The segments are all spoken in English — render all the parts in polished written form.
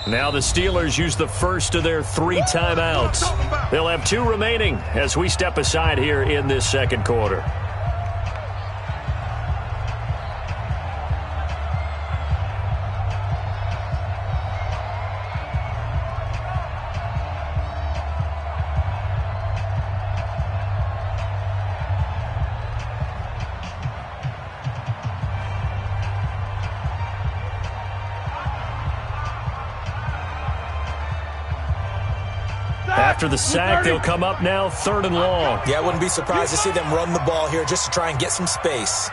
Now the Steelers use the first of their 3 timeouts. They'll have 2 remaining as we step aside here in this second quarter. After the sack, they'll come up now 3rd and long. Yeah, I wouldn't be surprised to see them run the ball here just to try and get some space.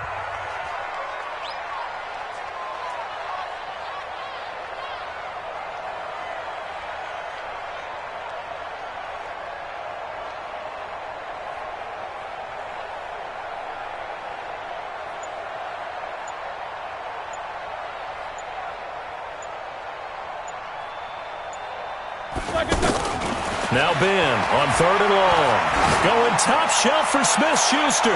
Now Ben on 3rd and long. Going top shelf for Smith-Schuster.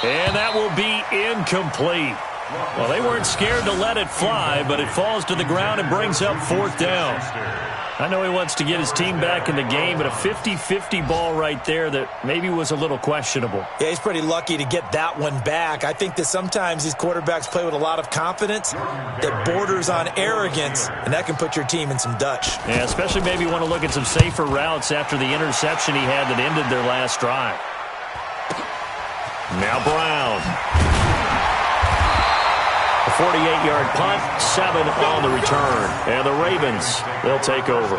And that will be incomplete. Well, they weren't scared to let it fly, but it falls to the ground and brings up 4th down. I know he wants to get his team back in the game, but a 50-50 ball right there that maybe was a little questionable. Yeah, he's pretty lucky to get that one back. I think that sometimes these quarterbacks play with a lot of confidence that borders on arrogance, and that can put your team in some Dutch. Yeah, especially maybe want to look at some safer routes after the interception he had that ended their last drive. Now Brown. A 48-yard punt, 7 on the return. And the Ravens, they'll take over.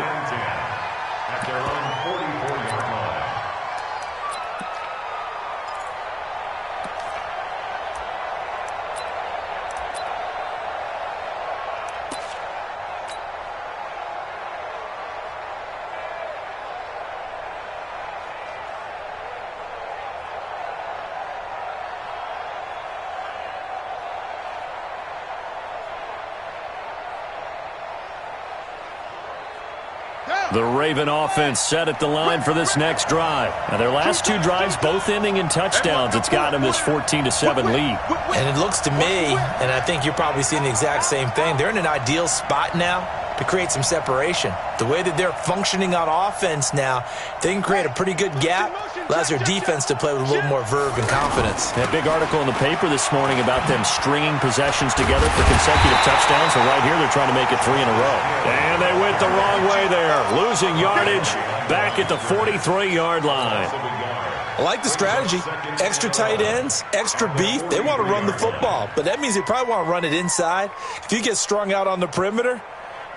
The Raven offense set at the line for this next drive. Now, their last 2 drives, both ending in touchdowns. It's got them this 14-7 lead. And it looks to me, and I think you're probably seeing the exact same thing, they're in an ideal spot now to create some separation. The way that they're functioning on offense now, they can create a pretty good gap. Allows their defense to play with a little more verve and confidence. That big article in the paper this morning about them stringing possessions together for consecutive touchdowns. So right here, they're trying to make it 3 in a row. And they went the wrong way there. Losing yardage back at the 43-yard line. I like the strategy. Extra tight ends, extra beef. They want to run the football, but that means they probably want to run it inside. If you get strung out on the perimeter,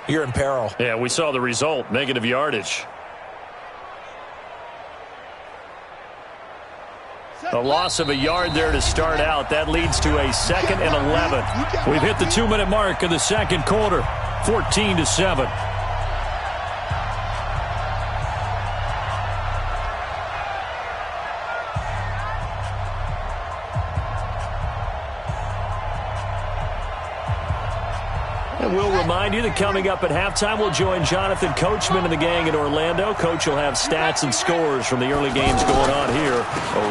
you're in peril. Yeah, we saw the result, negative yardage. A loss of a yard there to start out. That leads to a 2nd and 11. We've hit the 2-minute mark of the second quarter, 14-7. And we'll remind you that coming up at halftime, we'll join Jonathan Coachman and the gang in Orlando. Coach will have stats and scores from the early games going on here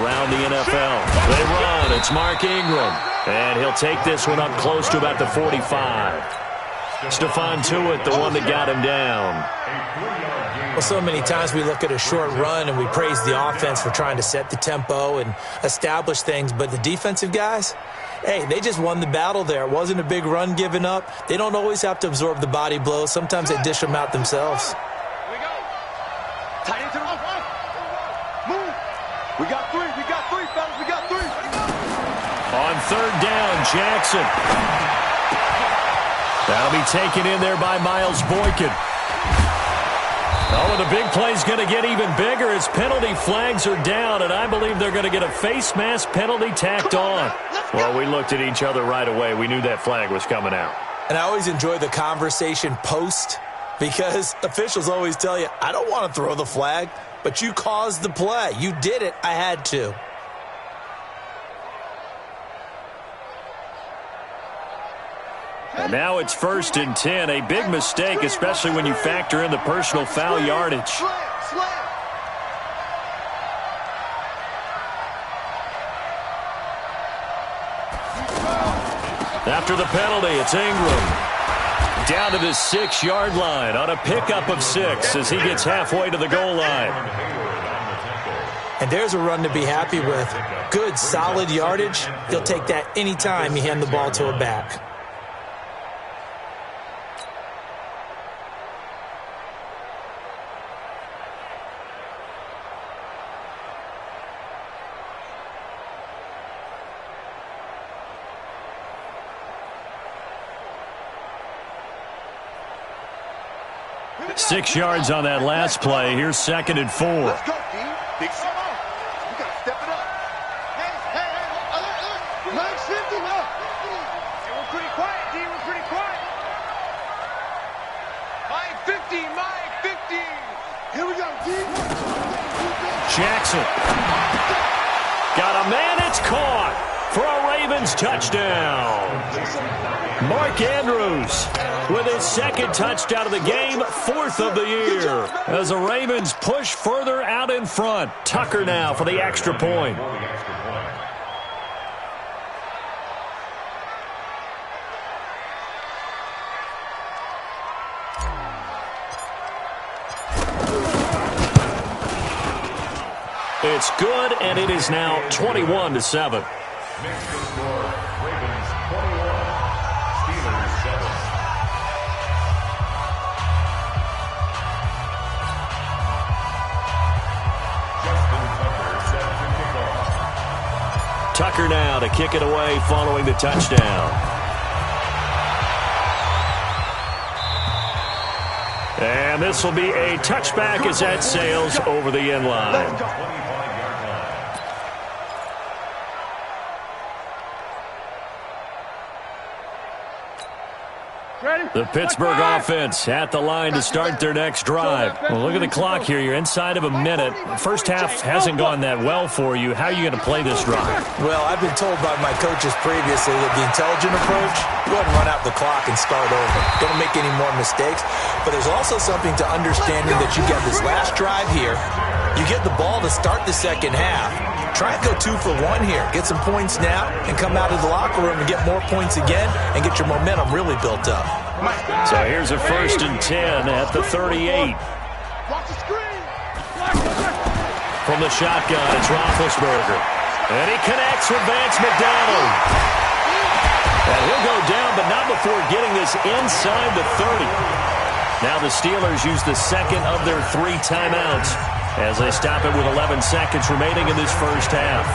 around the NFL. They run. It's Mark Ingram. And he'll take this one up close to about the 45. Stephon Tuitt, the one that got him down. Well, so many times we look at a short run and we praise the offense for trying to set the tempo and establish things, but the defensive guys, hey, they just won the battle there. It wasn't a big run given up. They don't always have to absorb the body blows. Sometimes they dish them out themselves. Here we go. Tight into the front. Move. We got 3. We got 3, fellas. We got 3. On 3rd down, Jackson. That'll be taken in there by Miles Boykin. Oh, and the big play's going to get even bigger as penalty flags are down, and I believe they're going to get a face mask penalty tacked on. Well, we looked at each other right away. We knew that flag was coming out. And I always enjoy the conversation post because officials always tell you, I don't want to throw the flag, but you caused the play. You did it. I had to. And now it's 1st and 10. A big mistake, especially when you factor in the personal foul yardage. After the penalty, it's Ingram. Down to the 6-yard line on a pickup of 6 as he gets halfway to the goal line. And there's a run to be happy with. Good, solid yardage. He'll take that anytime you hand the ball to a back. Six yards on that last play. Here's 2nd and 4. Let's go, D. Big shot. We got to step it up. Hey, Mike 50 now. Hey, we're pretty quiet, D. We're pretty quiet. Mike 50, Mike 50. Here we go, D. Jackson. Got a man. It's caught for a Ravens touchdown. Mark Andrews with his 2nd touchdown of the game, 4th of the year. As the Ravens push further out in front. Tucker now for the extra point. It's good, and it is now 21-7. Tucker now to kick it away following the touchdown. And this will be a touchback as that sails over the end line. The Pittsburgh offense at the line to start their next drive. Well, look at the clock here. You're inside of a minute. First half hasn't gone that well for you. How are you going to play this drive? Well, I've been told by my coaches previously that the intelligent approach, go ahead and run out the clock and start over. Don't make any more mistakes. But there's also something to understanding that you get this last drive here. You get the ball to start the second half. Try and go 2 for 1 here. Get some points now and come out of the locker room and get more points again and get your momentum really built up. So here's a 1st and 10 at the 38. From the shotgun, it's Roethlisberger. And he connects with Vance McDonald. And he'll go down, but not before getting this inside the 30. Now the Steelers use the 2nd of their 3 timeouts as they stop it with 11 seconds remaining in this first half.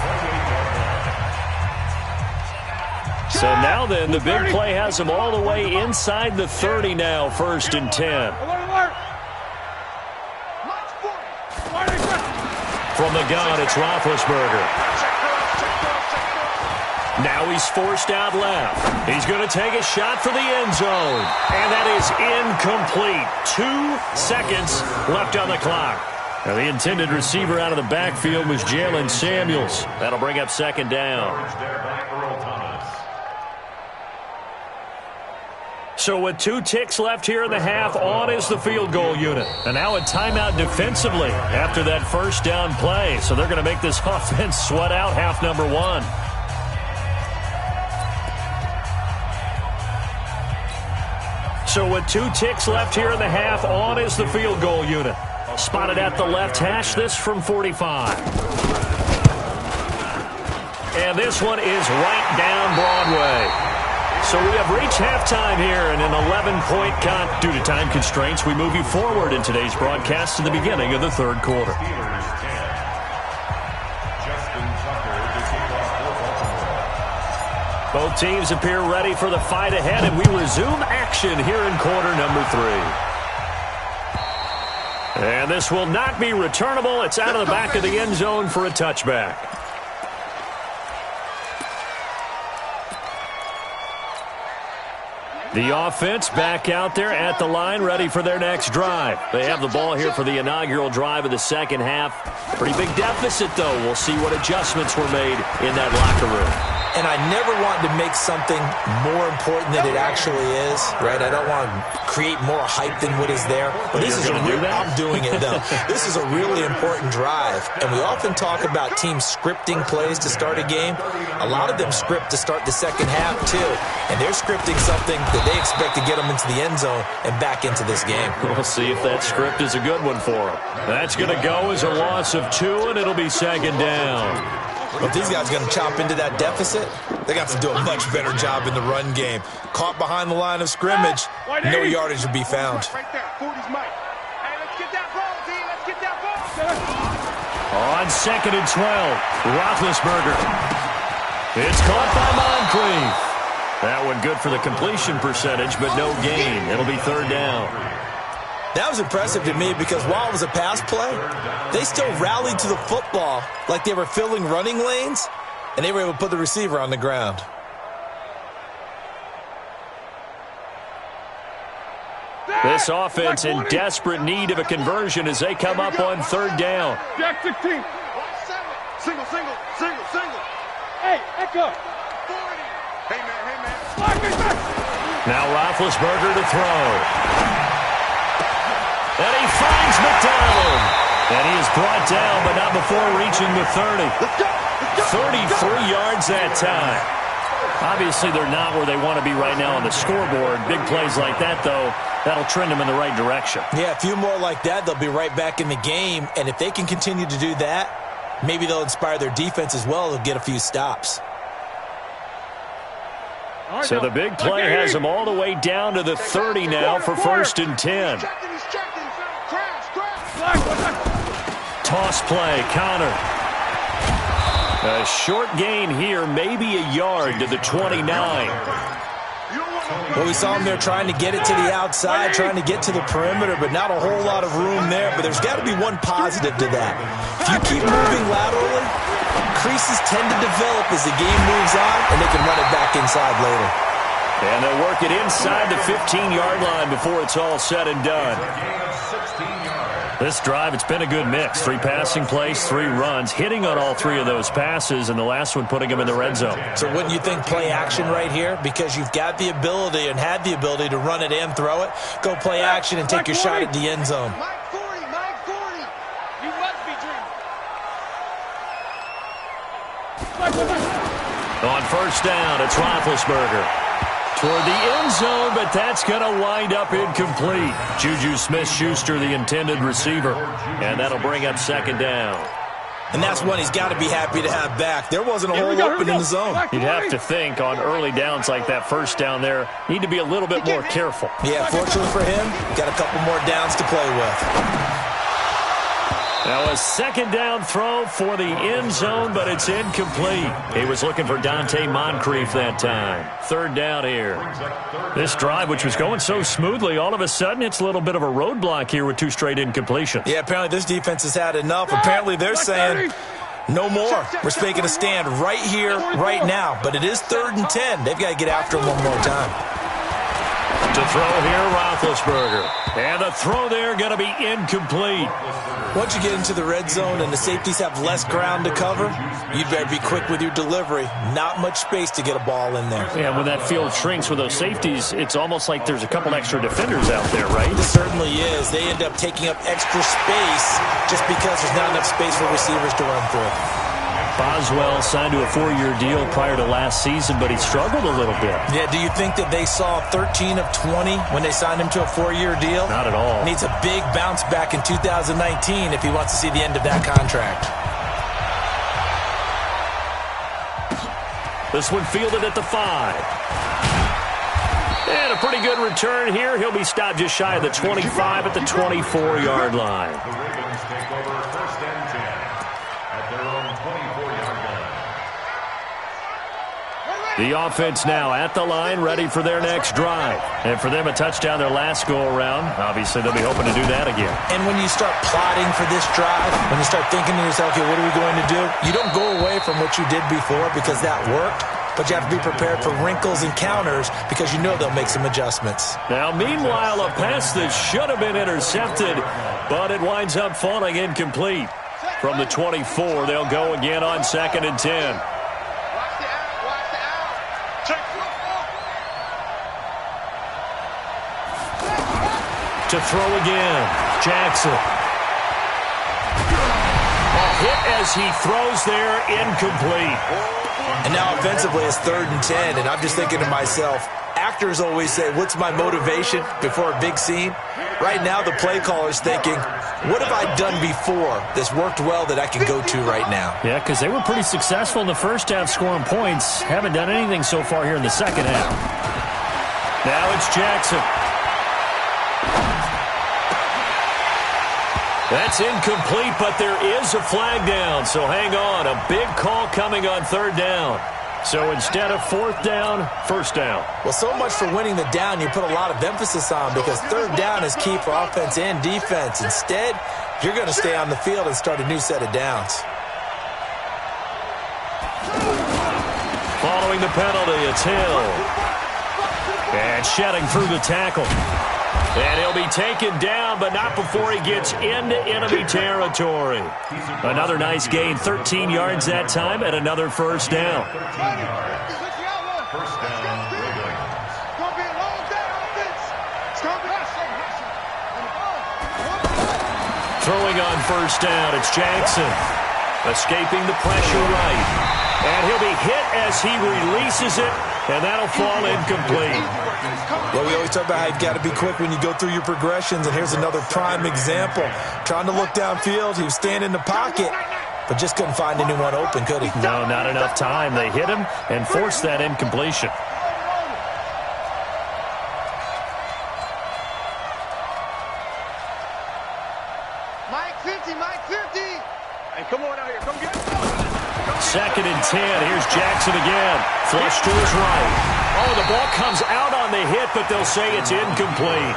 So now then, the big play has them all the way inside the 30 now, 1st and 10. From the gun, it's Roethlisberger. Now he's forced out left. He's going to take a shot for the end zone. And that is incomplete. 2 seconds left on the clock. Now the intended receiver out of the backfield was Jalen Samuels. That'll bring up 2nd down. So with 2 ticks left here in the half, on is the field goal unit. And now a timeout defensively after that 1st down play. So they're going to make this offense sweat out half number 1. So with 2 ticks left here in the half, on is the field goal unit. Spotted at the left hash, this from 45. And this one is right down Broadway. So we have reached halftime here in an 11-point count. Due to time constraints, we move you forward in today's broadcast to the beginning of the 3rd quarter. Both teams appear ready for the fight ahead, and we resume action here in quarter number 3. And this will not be returnable. It's out of the back of the end zone for a touchback. The offense back out there at the line, ready for their next drive. They have the ball here for the inaugural drive of the second half. Pretty big deficit, though. We'll see what adjustments were made in that locker room. and I never want to make something more important than it actually is, right? I don't want to create more hype than what is there. But this is I'm doing it, though. This is a really important drive, and we often talk about teams scripting plays to start a game. A lot of them script to start the second half, too, and they're scripting something that they expect to get them into the end zone and back into this game. We'll see if that script is a good one for them. That's going to go as a loss of 2, and it'll be second down. Well, if these guys are going to chop into that deficit, they got to do a much better job in the run game. Caught behind the line of scrimmage, no yardage would be found. On 2nd and 12, Roethlisberger. It's caught by Moncrief. That one good for the completion percentage, but no gain. It'll be 3rd down. That was impressive to me because while it was a pass play, they still rallied to the football like they were filling running lanes, and they were able to put the receiver on the ground. This offense in desperate need of a conversion as they come up on 3rd down. Jack 16. Single. Hey, echo. Hey, man. Now Roethlisberger to throw. And he finds McDonald. And he is brought down, but not before reaching the 30. 33 yards that time. Obviously, they're not where they want to be right now on the scoreboard. Big plays like that, though, that'll trend them in the right direction. Yeah, a few more like that, they'll be right back in the game. And if they can continue to do that, maybe they'll inspire their defense as well. They'll get a few stops. So the big play has them all the way down to the 30 now for 1st and 10. Toss play, Connor. A short gain here, maybe a yard to the 29. Well, we saw him there trying to get it to the outside, trying to get to the perimeter, but not a whole lot of room there. But there's got to be one positive to that. If you keep moving laterally, creases tend to develop as the game moves on, and they can run it back inside later. And they'll work it inside the 15-yard line before it's all said and done. This drive, it's been a good mix. 3 passing plays, 3 runs, hitting on all 3 of those passes, and the last one putting them in the red zone. So wouldn't you think play action right here? Because you've got the ability and had the ability to run it and throw it. Go play action and take your shot at the end zone. Mike 40. You must be dreaming. On 1st down, it's Roethlisberger. Toward the end zone, but that's going to wind up incomplete. Juju Smith-Schuster, the intended receiver. And that'll bring up 2nd down. And that's one he's got to be happy to have back. There wasn't a hole open in the zone. You'd have to think on early downs like that 1st down there, need to be a little bit more careful. Yeah, fortunately for him, got a couple more downs to play with. Now a 2nd down throw for the end zone, but it's incomplete. He was looking for Dante Moncrief that time. 3rd down here. This drive, which was going so smoothly, all of a sudden it's a little bit of a roadblock here with 2 straight incompletions. Yeah, apparently this defense has had enough. Apparently they're saying no more. We're making a stand right here, right now. But it is 3rd and 10. They've got to get after him one more time. To throw here, Roethlisberger. And the throw there going to be incomplete. Once you get into the red zone and the safeties have less ground to cover, you'd better be quick with your delivery. Not much space to get a ball in there. Yeah, when that field shrinks with those safeties, it's almost like there's a couple extra defenders out there, right? It certainly is. They end up taking up extra space just because there's not enough space for receivers to run through. Boswell signed to a 4-year deal prior to last season, but he struggled a little bit. Yeah, do you think that they saw 13 of 20 when they signed him to a 4-year deal? Not at all. Needs a big bounce back in 2019 if he wants to see the end of that contract. This one fielded at the 5. And a pretty good return here. He'll be stopped just shy of the 25 at the 24-yard line. The offense now at the line, ready for their next drive. And for them, a touchdown their last go-around. Obviously, they'll be hoping to do that again. And when you start plotting for this drive, when you start thinking to yourself, okay, what are we going to do? You don't go away from what you did before because that worked, but you have to be prepared for wrinkles and counters because you know they'll make some adjustments. Now, meanwhile, a pass that should have been intercepted, but it winds up falling incomplete. From the 24, they'll go again on 2nd and 10. To throw again. Jackson. A hit as he throws there, incomplete. And now offensively it's 3rd and 10, and I'm just thinking to myself, actors always say, what's my motivation before a big scene? Right now the play caller's thinking, what have I done before that's worked well that I can go to right now? Yeah, because they were pretty successful in the first half scoring points. Haven't done anything so far here in the second half. Now it's Jackson. That's incomplete, but there is a flag down, so hang on. A big call coming on 3rd down. So instead of 4th down, 1st down. Well, so much for winning the down you put a lot of emphasis on, because 3rd down is key for offense and defense. Instead, you're going to stay on the field and start a new set of downs. Following the penalty, it's Hill. And shedding through the tackle. And he'll be taken down, but not before he gets into enemy territory. Another nice gain, 13 yards that time, and another 1st down. Throwing on 1st down, it's Jackson. Escaping the pressure right. And he'll be hit as he releases it, and that'll fall incomplete. Well, we always talk about how you've got to be quick when you go through your progressions, and here's another prime example. Trying to look downfield, he was standing in the pocket, but just couldn't find anyone open, could he? No, not enough time. They hit him and forced that incompletion. Mike 50, Mike 50. Hey, come on out here. Come get it. 2nd and 10. Here's Jackson again. Flush to his right. Oh, the ball comes out on the hit, but they'll say it's incomplete.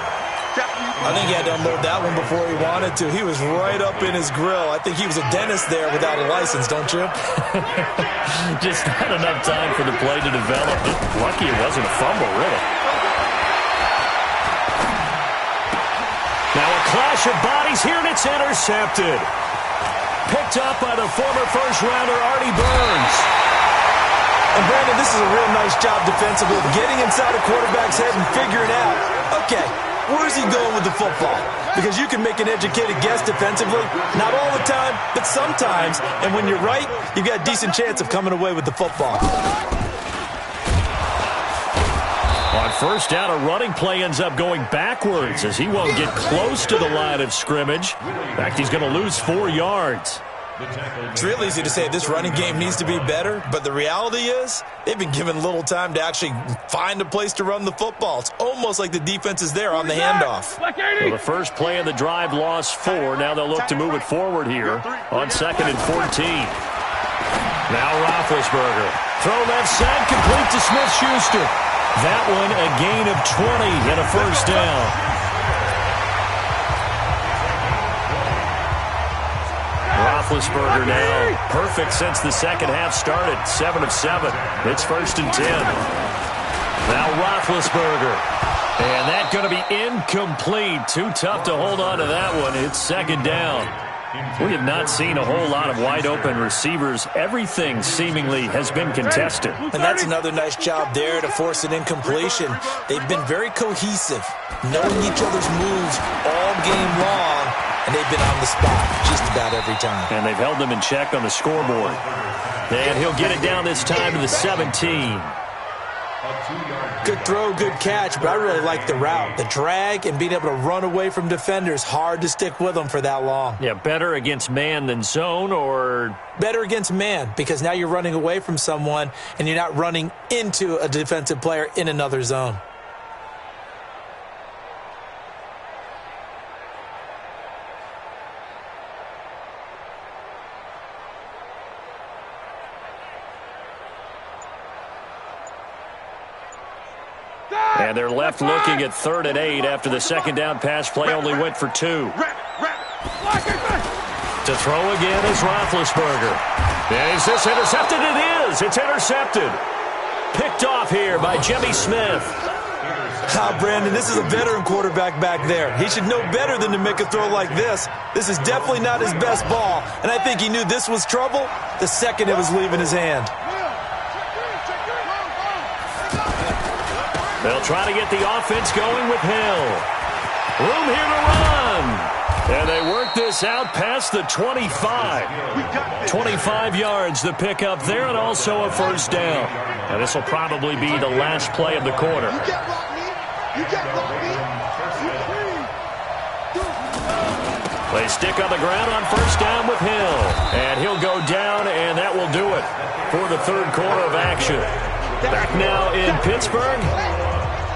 I think he had to unload that one before he wanted to. He was right up in his grill. I think he was a dentist there without a license, don't you? Just not enough time for the play to develop. Lucky it wasn't a fumble, really. Now a clash of bodies here, and it's intercepted. Picked up by the former first-rounder Artie Burns. And, Brandon, this is a real nice job defensively, getting inside a quarterback's head and figuring out, okay, where's he going with the football? Because you can make an educated guess defensively, not all the time, but sometimes. And when you're right, you've got a decent chance of coming away with the football. On 1st down, a running play ends up going backwards as he won't get close to the line of scrimmage. In fact, he's going to lose 4 yards. It's real easy to say this running game needs to be better, but the reality is they've been given little time to actually find a place to run the football. It's almost like the defense is there on the handoff. So the first play of the drive lost 4. Now they'll look to move it forward here on 2nd and 14. Now Roethlisberger. Throw left side, complete to Smith-Schuster. That one a gain of 20 and a 1st down. Roethlisberger now perfect since the second half started. 7 of 7. It's 1st and 10. Now Roethlisberger. And that's going to be incomplete. Too tough to hold on to that one. It's 2nd down. We have not seen a whole lot of wide-open receivers. Everything seemingly has been contested. And that's another nice job there to force an incompletion. They've been very cohesive, knowing each other's moves all game long, and they've been on the spot just about every time. And they've held them in check on the scoreboard. And he'll get it down this time to the 17. Good throw, good catch, but I really like the route. The drag and being able to run away from defenders, hard to stick with them for that long. Yeah, better against man than zone, or? Better against man, because now you're running away from someone and you're not running into a defensive player in another zone. And they're left looking at 3rd and 8 after the second down pass play only went for 2. To throw again is Roethlisberger. Is this intercepted? It is. It's intercepted. Picked off here by Jimmy Smith. Brandon, this is a veteran quarterback back there. He should know better than to make a throw like this. This is definitely not his best ball, and I think he knew this was trouble the second it was leaving his hand. They'll try to get the offense going with Hill. Room here to run. And they work this out past the 25. 25 yards to pick up there, and also a first down. And this will probably be the last play of the quarter. They stick on the ground on first down with Hill. And he'll go down, and that will do it for the third quarter of action. Back now in Pittsburgh.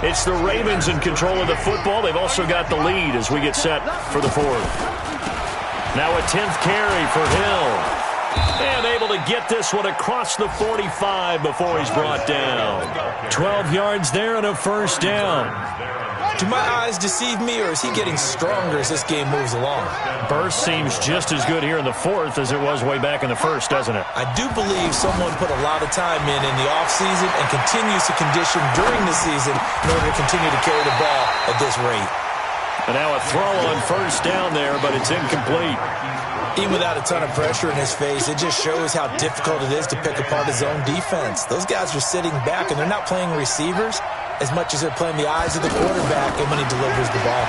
It's the Ravens in control of the football. They've also got the lead as we get set for the fourth. Now a 10th carry for Hill. And able to get this one across the 45 before he's brought down. 12 yards there and a first down. Do my eyes deceive me, or is he getting stronger as this game moves along? Burst seems just as good here in the fourth as it was way back in the first, doesn't it? I do believe someone put a lot of time in the offseason and continues to condition during the season in order to continue to carry the ball at this rate. And now a throw on first down there, but it's incomplete. Even without a ton of pressure in his face, it just shows how difficult it is to pick apart his own defense. Those guys are sitting back, and they're not playing receivers as much as they're playing the eyes of the quarterback and when he delivers the ball.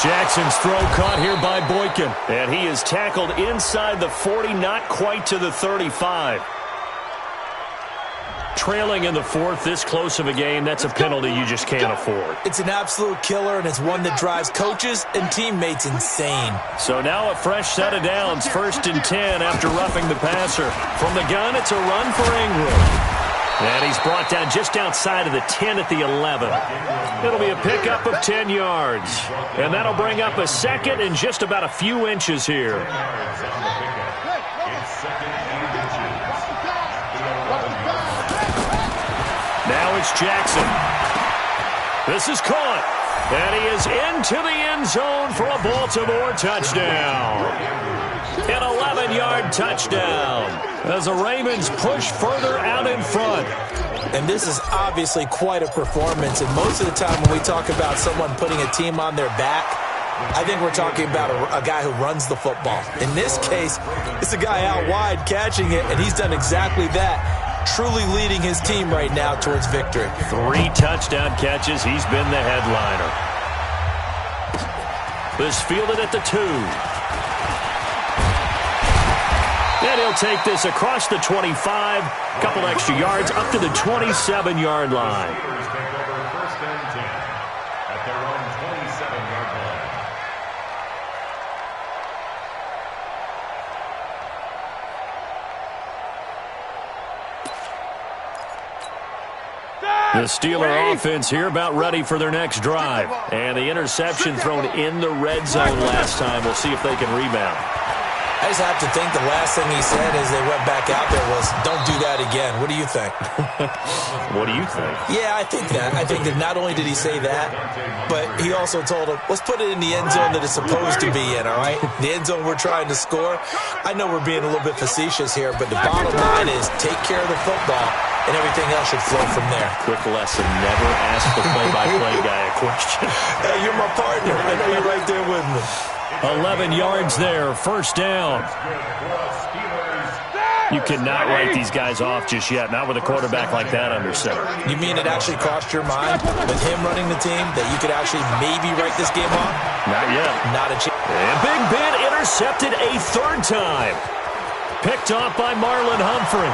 Jackson's throw caught here by Boykin. And he is tackled inside the 40, not quite to the 35. Trailing in the fourth, this close of a game, that's a penalty you just can't afford. It's an absolute killer, and it's one that drives coaches and teammates insane. So now a fresh set of downs, 1st and 10 after roughing the passer. From the gun, it's a run for Ingram. And he's brought down just outside of the 10 at the 11. It'll be a pickup of 10 yards. And that'll bring up a second and just about a few inches here. Now it's Jackson. This is caught. And he is into the end zone for a Baltimore touchdown. An 11-yard touchdown as the Ravens push further out in front. And this is obviously quite a performance. And most of the time when we talk about someone putting a team on their back, I think we're talking about a guy who runs the football. In this case, it's a guy out wide catching it, and he's done exactly that, truly leading his team right now towards victory. 3 touchdown catches. He's been the headliner. This fielded at the 2. And he'll take this across the 25, couple extra yards, up to the 27-yard line. The Steeler offense here about ready for their next drive. And the interception thrown in the red zone last time. We'll see if they can rebound. I just have to think the last thing he said as they went back out there was, don't do that again. What do you think? What do you think? Yeah, I think that. I think that not only did he say that, but he also told him, let's put it in the end zone that it's supposed to be in, all right? The end zone we're trying to score. I know we're being a little bit facetious here, but the bottom line is take care of the football, and everything else should flow from there. Quick lesson, never ask the play-by-play guy a question. Hey, you're my partner. I know you're right there with me. 11 yards there, first down. You cannot write these guys off just yet, not with a quarterback like that under center. You mean it actually crossed your mind with him running the team that you could actually maybe write this game off? Not yet. Not a chance. And Big Ben intercepted a 3rd time. Picked off by Marlon Humphrey.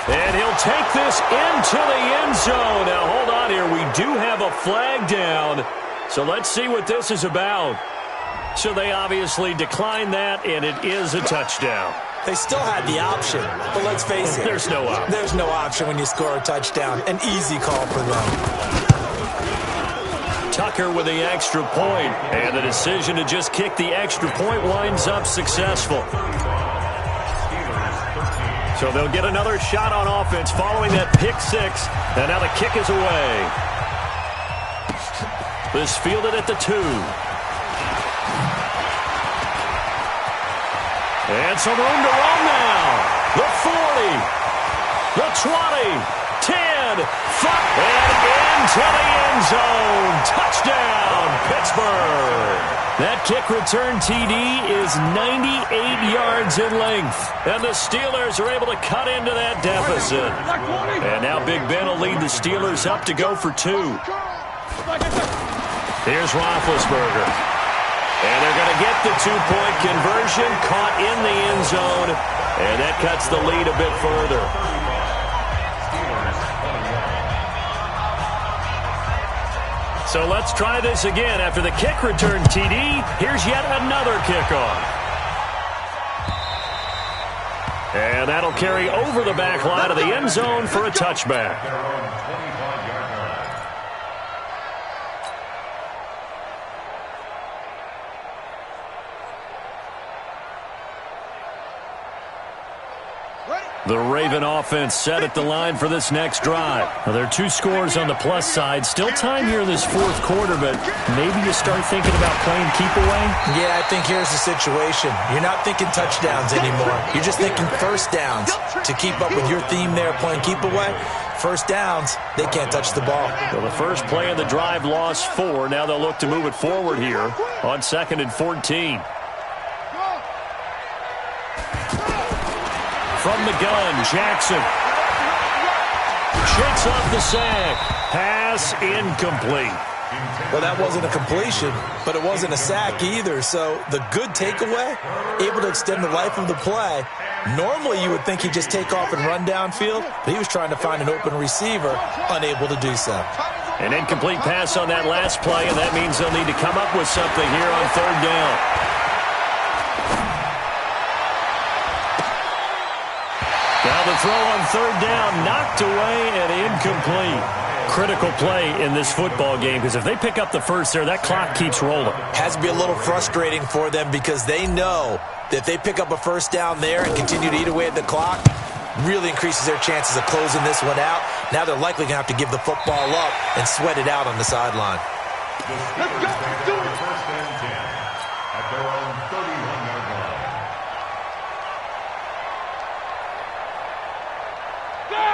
And he'll take this into the end zone. Now, hold on here. We do have a flag down. So let's see what this is about. So they obviously declined that, and it is a touchdown. They still had the option, but let's face it. There's no option. There's no option when you score a touchdown. An easy call for them. Tucker with the extra point, and the decision to just kick the extra point winds up successful. So they'll get another shot on offense following that pick 6, and now the kick is away. This fielded at the 2. And some room to run now. The 40, the 20, 10. one. And into the end zone. Touchdown, Pittsburgh. That kick return TD is 98 yards in length. And the Steelers are able to cut into that deficit. And now Big Ben will lead the Steelers up to go for 2. Here's Roethlisberger. And they're going to get the 2-point conversion, caught in the end zone, and that cuts the lead a bit further. So let's try this again. After the kick return TD, here's yet another kickoff. And that'll carry over the back line of the end zone for a touchback. The Raven offense set at the line for this next drive. Now, there are 2 scores on the plus side. Still time here in this fourth quarter, but maybe you start thinking about playing keep away? Yeah, I think here's the situation. You're not thinking touchdowns anymore. You're just thinking first downs. To keep up with your theme there, playing keep away, first downs, they can't touch the ball. Well, the first play of the drive lost 4. Now they'll look to move it forward here on 2nd and 14. From the gun, Jackson shakes off the sack. Pass incomplete. Well, that wasn't a completion, but it wasn't a sack either. So the good takeaway, able to extend the life of the play. Normally you would think he'd just take off and run downfield, but he was trying to find an open receiver, unable to do so. An incomplete pass on that last play, and that means they'll need to come up with something here on 3rd down. Now the throw on 3rd down, knocked away and incomplete. Critical play in this football game, because if they pick up the first there, that clock keeps rolling. Has to be a little frustrating for them because they know that if they pick up a first down there and continue to eat away at the clock, really increases their chances of closing this one out. Now they're likely going to have to give the football up and sweat it out on the sideline. Let's go. Do it. First and 10 at their own 31-yard line.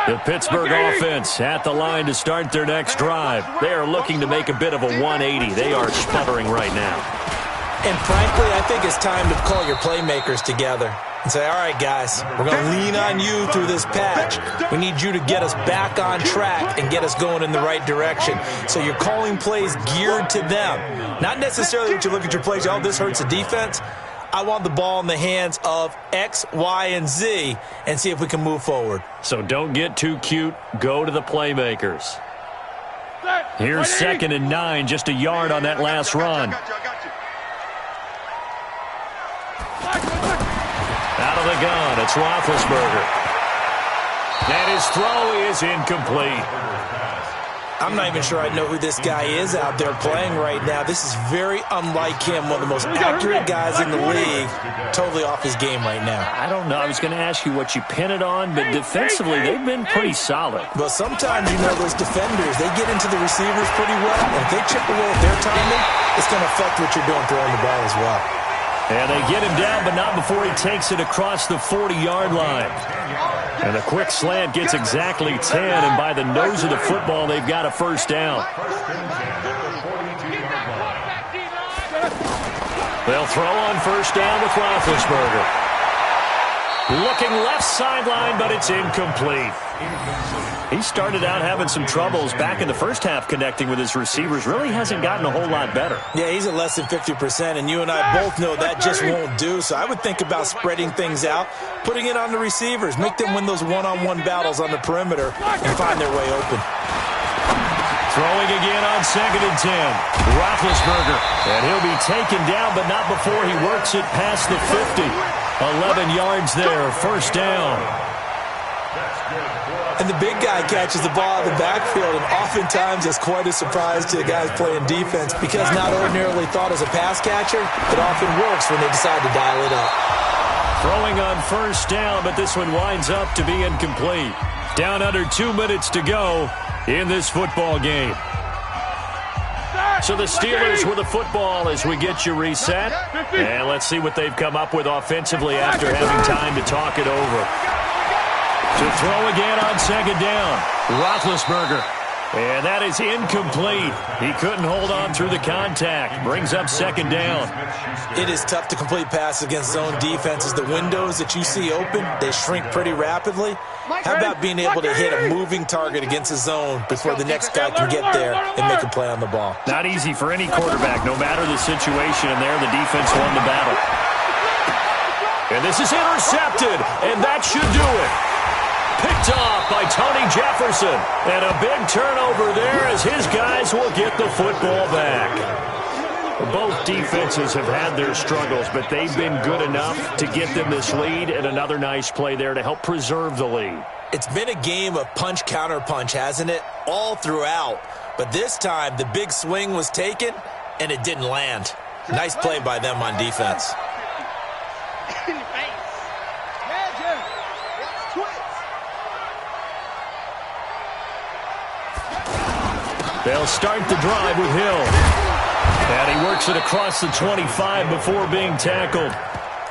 The Pittsburgh offense at the line to start their next drive. They are looking to make a bit of a 180. They are sputtering right now. And frankly, I think it's time to call your playmakers together and say, all right, guys, we're going to lean on you through this patch. We need you to get us back on track and get us going in the right direction. So you're calling plays geared to them. Not necessarily that you look at your plays, oh, this hurts the defense. I want the ball in the hands of X, Y, and Z and see if we can move forward. So don't get too cute. Go to the playmakers. Here's 2nd and 9, just a yard on that last run. Out of the gun, it's Roethlisberger. And his throw is incomplete. I'm not even sure I know who this guy is out there playing right now. This is very unlike him, one of the most accurate guys in the league. Totally off his game right now. I don't know. I was going to ask you what you pin it on, but defensively, they've been pretty solid. Well, sometimes, you know, those defenders, they get into the receivers pretty well. And if they chip away at their timing, it's going to affect what you're doing throwing the ball as well. And they get him down, but not before he takes it across the 40-yard line. And a quick slant gets exactly 10, and by the nose of the football, they've got a first down. They'll throw on first down with Roethlisberger. Looking left sideline, but it's incomplete. He started out having some troubles back in the first half connecting with his receivers. Really hasn't gotten a whole lot better. Yeah, he's at less than 50%, and you and I both know that just won't do. So I would think about spreading things out, putting it on the receivers, make them win those one-on-one battles on the perimeter, and find their way open. Throwing again on 2nd and 10. Roethlisberger, and he'll be taken down, but not before he works it past the 50. 11 yards there, first down. And the big guy catches the ball out of the backfield, and oftentimes it's quite a surprise to the guys playing defense because not ordinarily thought as a pass catcher, it often works when they decide to dial it up. Throwing on first down, but this one winds up to be incomplete. Down under 2 minutes to go in this football game. So the Steelers with the football as we get you reset. And let's see what they've come up with offensively after having time to talk it over. To throw again on second down. Roethlisberger. And that is incomplete. He couldn't hold on through the contact. Brings up second down. It is tough to complete passes against zone defenses. The windows that you see open, they shrink pretty rapidly. How about being able to hit a moving target against a zone before the next guy can get there and make a play on the ball? Not easy for any quarterback, no matter the situation. And there, the defense won the battle. And this is intercepted, and that should do it. Picked off by Tony Jefferson. And a big turnover there as his guys will get the football back. Both defenses have had their struggles, but they've been good enough to get them this lead, and another nice play there to help preserve the lead. It's been a game of punch-counter-punch, hasn't it? All throughout. But this time, the big swing was taken, and it didn't land. Nice play by them on defense. They'll start the drive with Hill. And he works it across the 25 before being tackled.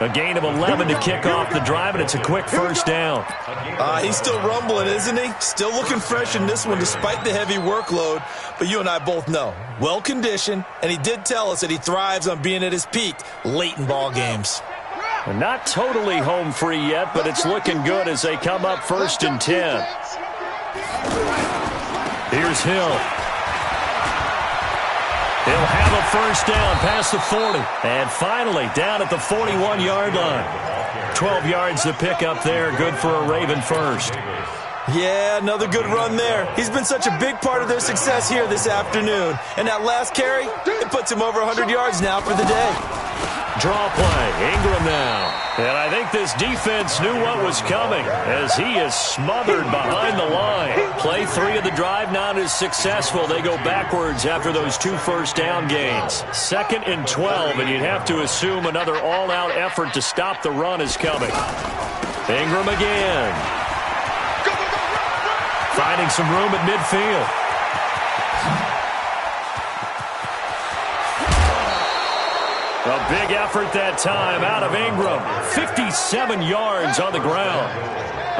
A gain of 11 to kick off the drive, and it's a quick first down. He's still rumbling, isn't he? Still looking fresh in this one despite the heavy workload. But you and I both know, well-conditioned, and he did tell us that he thrives on being at his peak late in ball games. Not totally home free yet, but it's looking good as they come up 1st and 10. Here's Hill. He'll have a first down past the 40. And finally, down at the 41-yard line. 12 yards to pick up there. Good for a Raven first. Yeah, another good run there. He's been such a big part of their success here this afternoon. And that last carry, it puts him over 100 yards now for the day. Draw play. Ingram now. And I think this defense knew what was coming as he is smothered behind the line. Play 3 of the drive not as successful. They go backwards after those 2 first down gains. 2nd and 12, and you'd have to assume another all-out effort to stop the run is coming. Ingram again. Finding some room at midfield. A big effort that time out of Ingram. 57 yards on the ground.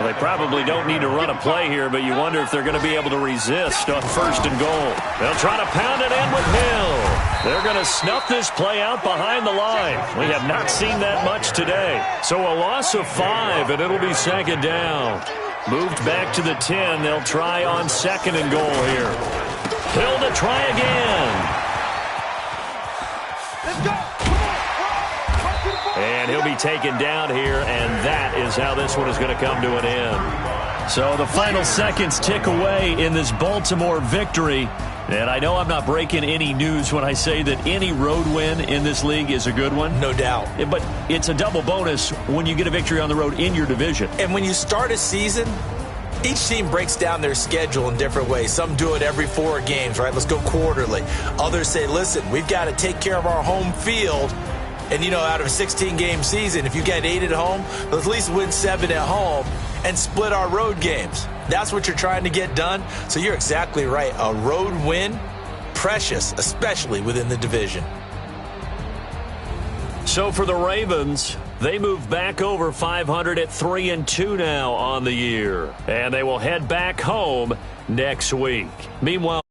Well, they probably don't need to run a play here, but you wonder if they're going to be able to resist on 1st and goal. They'll try to pound it in with Hill. They're going to snuff this play out behind the line. We have not seen that much today. So a loss of 5, and it'll be 2nd down. Moved back to the 10. They'll try on 2nd and goal here. Hill to try again. Let's go. And he'll be taken down here, and that is how this one is going to come to an end. So the final seconds tick away in this Baltimore victory. And I know I'm not breaking any news when I say that any road win in this league is a good one. No doubt. But it's a double bonus when you get a victory on the road in your division. And when you start a season, each team breaks down their schedule in different ways. Some do it every 4 games, right? Let's go quarterly. Others say, listen, we've got to take care of our home field. And, you know, out of a 16-game season, if you get 8 at home, let's at least win 7 at home and split our road games. That's what you're trying to get done. So you're exactly right. A road win, precious, especially within the division. So for the Ravens, they move back over 500 at 3-2 now on the year. And they will head back home next week. Meanwhile,